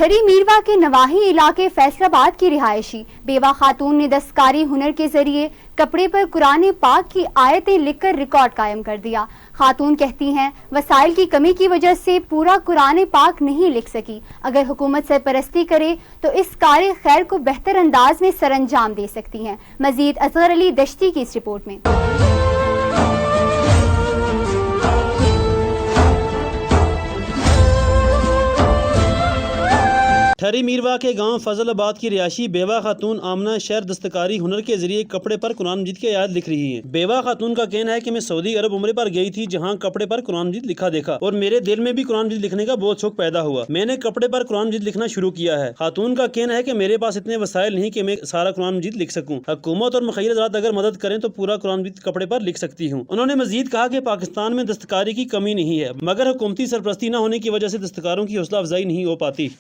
ठरी मीरवा के नवाही इलाके फैसलाबाद की रिहायशी बेवा खातून ने दस्तकारी हुनर के जरिए कपड़े पर कुरान पाक की आयतें लिखकर रिकॉर्ड कायम कर दिया। खातून कहती हैं, वसाइल की कमी की वजह से पूरा कुरान पाक नहीं लिख सकी। अगर हुकूमत सरपरस्ती करे तो इस कार्य खैर को बेहतर अंदाज में सरअंजाम दे सकती हैं। मजीद असगर अली दश्ती की इस रिपोर्ट में। ठरी मीरवा के गांव फजलाबाद की रिहायशी बेवा खातून आमना शहर दस्तकारी हुनर के जरिए कपड़े पर कुरान मजीद की आयत लिख रही है। बेवा खातून का कहना है कि मैं सऊदी अरब उम्रे पर गई थी, जहां कपड़े पर कुरान मजीद लिखा देखा और मेरे दिल में भी कुरान मजीद लिखने का बहुत शौक पैदा हुआ। मैंने कपड़े पर कुरान मजीद लिखना शुरू किया है। खातून का कहना है कि मेरे पास इतने वसाइल नहीं कि मैं सारा कुरान मजीद लिख सकूं। हुकूमत और मुखिया हज़रात अगर मदद करें तो पूरा कुरान मजीद कपड़े पर लिख सकती हूँ। उन्होंने मजीद कहा कि पाकिस्तान में दस्तकारी की कमी नहीं है, मगर हुकूमती सरपरस्ती न होने की वजह से दस्तकारों की हौसला अफजाई नहीं हो पाती।